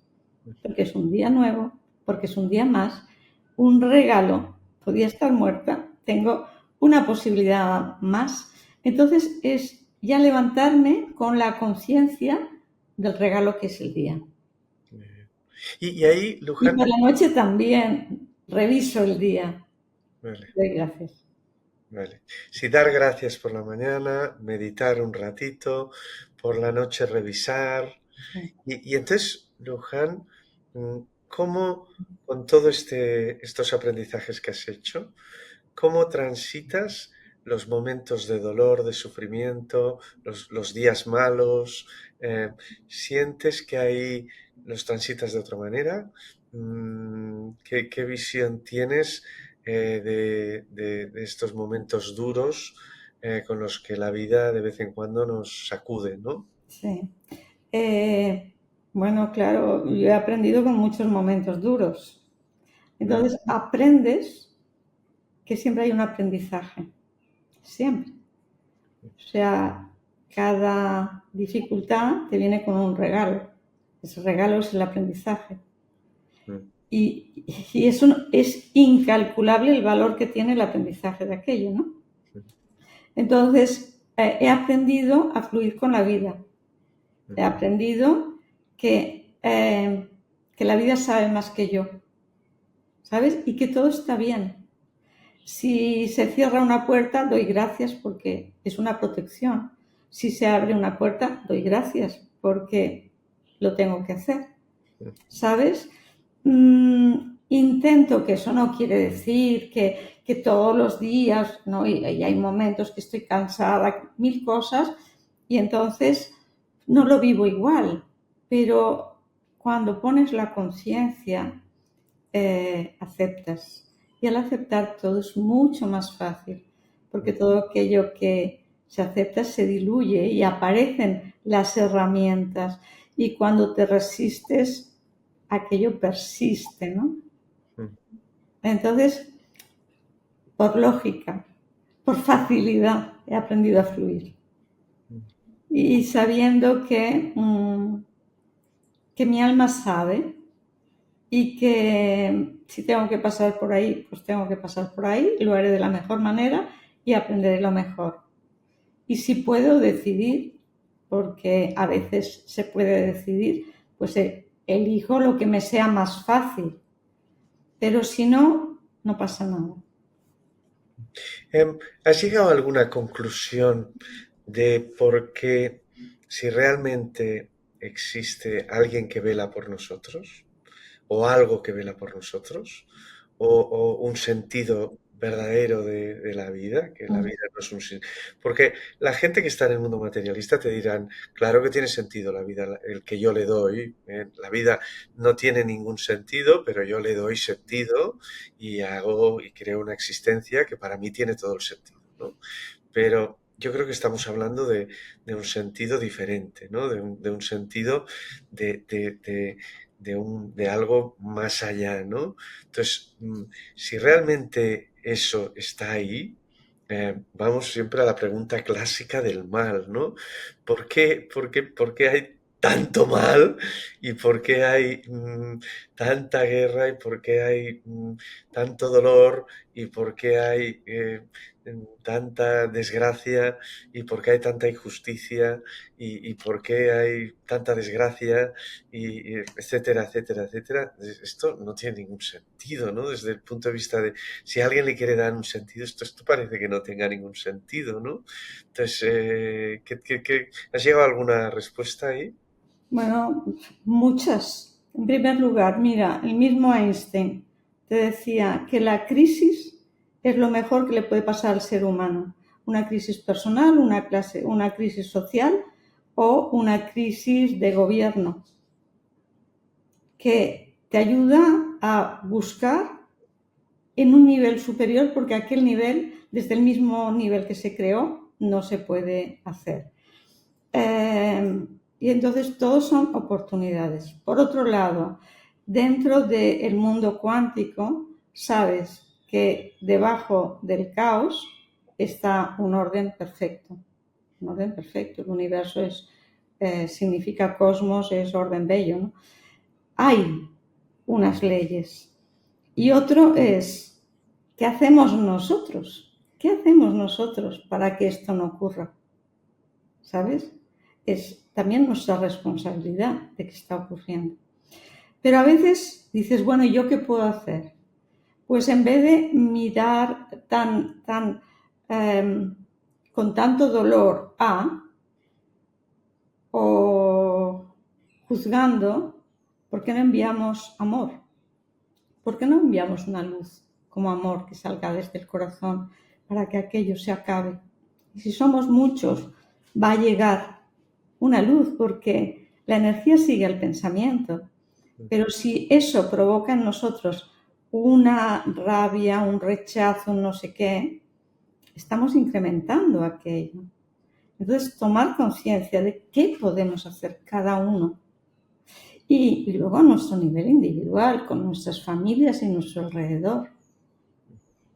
Porque es un día nuevo, porque es un día más, un regalo. Podía estar muerta, tengo una posibilidad más. Entonces es ya levantarme con la conciencia del regalo que es el día. Y ahí, Y Luján, por la noche también reviso el día. vale, Doy gracias. vale. Si dar gracias por la mañana, meditar un ratito, por la noche revisar. Sí. Y entonces, Luján, ¿cómo con todos estos aprendizajes que has hecho, cómo transitas los momentos de dolor, de sufrimiento, los días malos? Eh, ¿Sientes que ahí los transitas de otra manera? ¿Qué visión tienes de estos momentos duros con los que la vida de vez en cuando nos sacude, ¿no? Sí. Eh, bueno, claro, yo he aprendido con muchos momentos duros. Mm, Entonces aprendes que siempre hay un aprendizaje, siempre. O sea, cada dificultad te viene con un regalo. Ese regalo es el aprendizaje. mm, Y es incalculable el valor que tiene el aprendizaje de aquello, ¿no? Entonces, he aprendido a fluir con la vida. He mm, aprendido que la vida sabe más que yo, ¿sabes? Y que todo está bien. Si se cierra una puerta, doy gracias porque es una protección. Si se abre una puerta, doy gracias porque lo tengo que hacer. mm, ¿Sabes? Intento, que eso no quiere decir que todos los días, ¿no? Y hay momentos que estoy cansada, mil cosas, y entonces no lo vivo igual. Pero cuando pones la conciencia, aceptas. Y al aceptar todo es mucho más fácil, porque mm. todo aquello que se acepta se diluye y aparecen las herramientas. Y cuando te resistes, aquello persiste, ¿no? Mm, Entonces, por lógica, por facilidad, he aprendido a fluir. mm, Y sabiendo que mi alma sabe y que si tengo que pasar por ahí, pues tengo que pasar por ahí, lo haré de la mejor manera y aprenderé lo mejor. Y si puedo decidir, porque a veces se puede decidir, pues elijo lo que me sea más fácil, pero si no, no pasa nada. ¿Has llegado a alguna conclusión de por qué, si realmente existe alguien que vela por nosotros, o algo que vela por nosotros, o un sentido verdadero de la vida, que la vida no es un... Porque la gente que está en el mundo materialista te dirán, claro que tiene sentido la vida, el que yo le doy, la vida no tiene ningún sentido, pero yo le doy sentido y hago y creo una existencia que para mí tiene todo el sentido, ¿no? Pero yo creo que estamos hablando de un sentido diferente, ¿no? De un sentido de, de- de- de algo más allá, ¿no? Entonces, si realmente eso está ahí, vamos siempre a la pregunta clásica del mal, ¿no? ¿Por qué hay tanto mal y por qué hay tanta guerra y por qué hay tanto dolor y por qué hay tanta desgracia y por qué hay tanta injusticia y por qué hay tanta desgracia y etcétera, etcétera, etcétera? Esto no tiene ningún sentido, ¿no? Desde el punto de vista de si alguien le quiere dar un sentido, esto parece que no tenga ningún sentido, ¿no? Entonces, ¿has llegado a alguna respuesta ahí? Bueno, muchas. En primer lugar, mira, el mismo Einstein te decía que la crisis es lo mejor que le puede pasar al ser humano. Una crisis personal, una crisis social o una crisis de gobierno que te ayuda a buscar en un nivel superior porque aquel nivel, desde el mismo nivel que se creó, no se puede hacer. Y entonces todos son oportunidades. Por otro lado, dentro del mundo cuántico, sabes que debajo del caos está un orden perfecto. Un orden perfecto. El universo significa cosmos, es orden bello, ¿no? Hay unas leyes. Y otro es, ¿qué hacemos nosotros? ¿Qué hacemos nosotros para que esto no ocurra? ¿Sabes? Es también nuestra responsabilidad de que está ocurriendo. Pero a veces dices, bueno, ¿y yo qué puedo hacer? Pues en vez de mirar con tanto dolor o juzgando, ¿por qué no enviamos amor? ¿Por qué no enviamos una luz como amor que salga desde el corazón para que aquello se acabe? Y si somos muchos, va a llegar una luz porque la energía sigue al pensamiento. Pero si eso provoca en nosotros una rabia, un rechazo, un no sé qué, estamos incrementando aquello. Entonces, tomar conciencia de qué podemos hacer cada uno. Y luego a nuestro nivel individual, con nuestras familias y nuestro alrededor.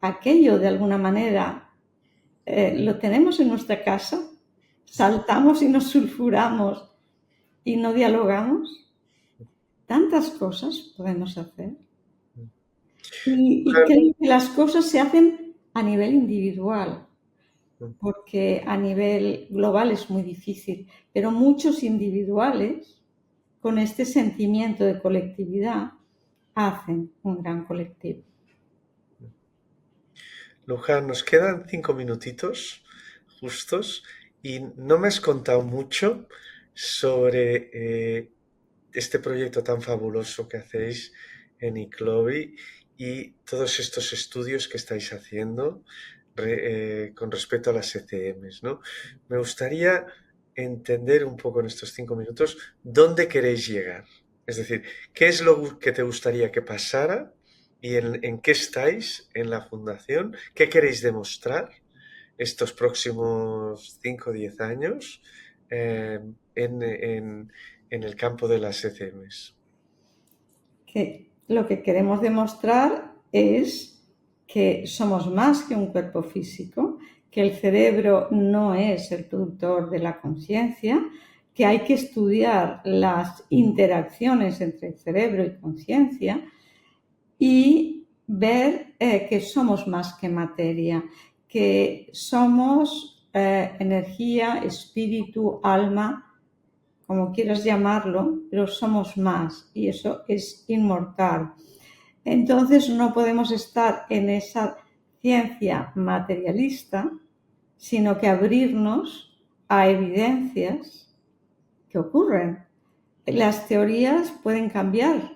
Aquello, de alguna manera, lo tenemos en nuestra casa, saltamos y nos sulfuramos y no dialogamos. Tantas cosas podemos hacer. Y creo que las cosas se hacen a nivel individual, porque a nivel global es muy difícil, pero muchos individuales, con este sentimiento de colectividad, hacen un gran colectivo. Luján, nos quedan 5 minutitos justos y no me has contado mucho sobre este proyecto tan fabuloso que hacéis en ICLOVI y todos estos estudios que estáis haciendo con respecto a las ECMs, ¿no? Me gustaría entender un poco en estos 5 minutos dónde queréis llegar. Es decir, ¿qué es lo que te gustaría que pasara y en qué estáis en la fundación? ¿Qué queréis demostrar estos próximos 5 o 10 años en el campo de las ECMs? Que lo que queremos demostrar es que somos más que un cuerpo físico, que el cerebro no es el productor de la conciencia, que hay que estudiar las interacciones entre el cerebro y conciencia y ver que somos más que materia, que somos energía, espíritu, alma, como quieras llamarlo, pero somos más y eso es inmortal. Entonces no podemos estar en esa ciencia materialista, sino que abrirnos a evidencias que ocurren. las teorías pueden cambiar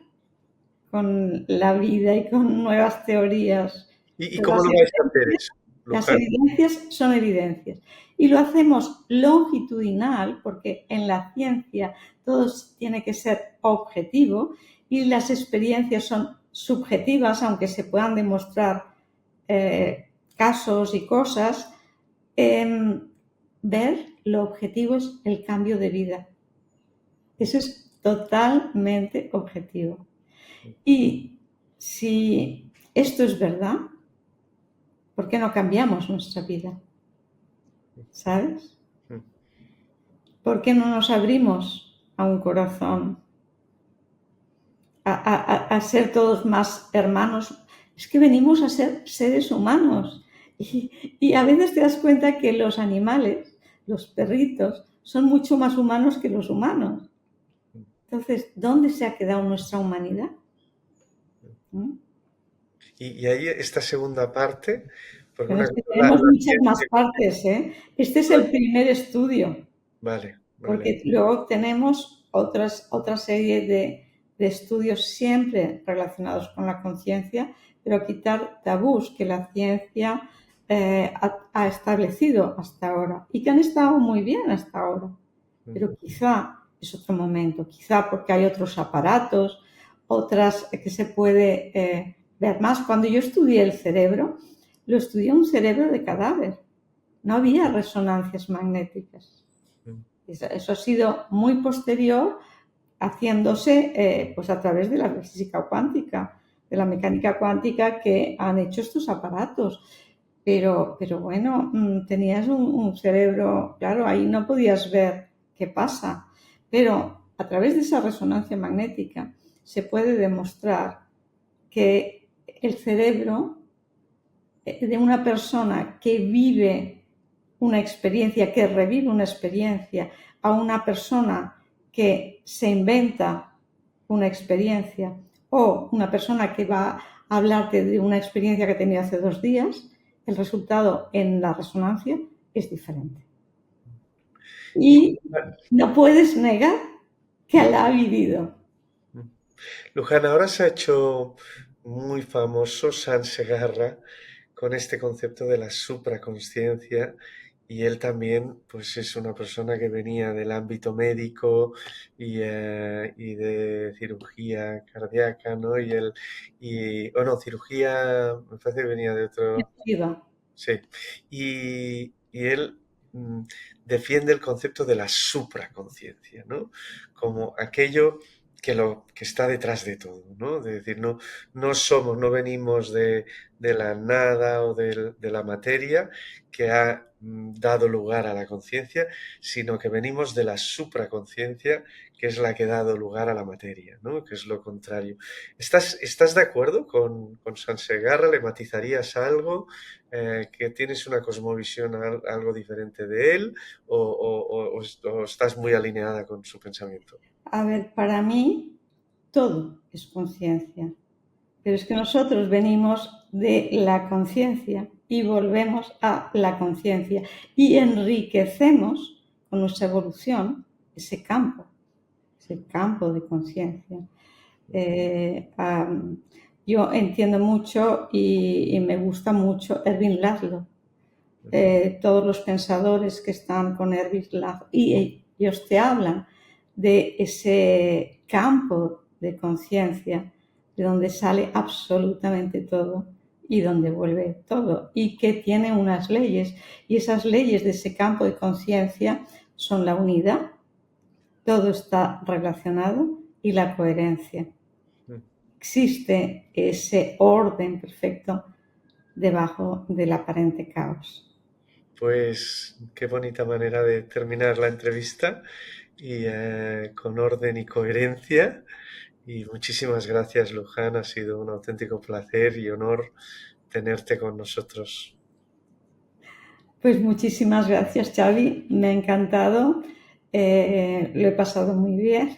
con la vida y con nuevas teorías. ¿Y Pero cómo lo vais a hacer eso, las Luján? evidencias son evidencias. Y lo hacemos longitudinal, porque en la ciencia todo tiene que ser objetivo y las experiencias son subjetivas, aunque se puedan demostrar casos y cosas. Ver lo objetivo es el cambio de vida. Eso es totalmente objetivo. Y si esto es verdad, ¿por qué no cambiamos nuestra vida? ¿Sabes? ¿Por qué no nos abrimos a un corazón? A ser todos más hermanos. Es que venimos a ser seres humanos. Y a veces te das cuenta que los animales, los perritos, son mucho más humanos que los humanos. Entonces, ¿dónde se ha quedado nuestra humanidad? ¿Mm? Y ahí esta segunda parte, porque Pero una es que cosa tenemos la muchas más ciencia... partes, ¿eh? Este es el primer estudio, Vale, vale. porque luego tenemos otra serie de estudios siempre relacionados con la conciencia, pero quitar tabús que la ciencia ha establecido hasta ahora y que han estado muy bien hasta ahora. Pero quizá es otro momento, quizá porque hay otros aparatos, otras que se puede ver más. Cuando yo estudié el cerebro, lo estudié un cerebro de cadáver. No había resonancias magnéticas. Eso ha sido muy posterior, haciéndose pues a través de la física cuántica, de la mecánica cuántica, que han hecho estos aparatos. Pero bueno, tenías un cerebro, claro, ahí no podías ver qué pasa. Pero a través de esa resonancia magnética se puede demostrar que el cerebro de una persona que vive una experiencia, que revive una experiencia, a una persona que se inventa una experiencia, o una persona que va a hablarte de una experiencia que tenía hace 2 días, el resultado en la resonancia es diferente. Y, Y no puedes negar que la ha vivido. Luján, ahora se ha hecho muy famoso San Segarra con este concepto de la supraconsciencia, y él también pues es una persona que venía del ámbito médico y de cirugía cardíaca, ¿no? O no, cirugía, me parece que venía de otro, Viva. sí, y él mm, defiende el concepto de la supraconciencia, ¿no? Como aquello que está detrás de todo, ¿no? De decir, no venimos de la nada o de la materia que ha dado lugar a la conciencia, sino que venimos de la supraconciencia, que es la que ha dado lugar a la materia, ¿no? Que es lo contrario. ¿Estás de acuerdo con Sansegarra? ¿Le matizarías algo? ¿Que tienes una cosmovisión algo diferente de él o estás muy alineada con su pensamiento? A ver, para mí todo es conciencia. Pero es que nosotros venimos de la conciencia y volvemos a la conciencia y enriquecemos con nuestra evolución ese campo de conciencia. Yo entiendo mucho y me gusta mucho Erwin Laszlo. Todos los pensadores que están con Erwin Laszlo y ellos te hablan de ese campo de conciencia de donde sale absolutamente todo y donde vuelve todo, y que tiene unas leyes, y esas leyes de ese campo de conciencia son la unidad, todo está relacionado, y la coherencia. Existe ese orden perfecto debajo del aparente caos. Pues qué bonita manera de terminar la entrevista y con orden y coherencia. Y muchísimas gracias, Luján. Ha sido un auténtico placer y honor tenerte con nosotros. Pues muchísimas gracias, Xavi. Me ha encantado. Lo he pasado muy bien.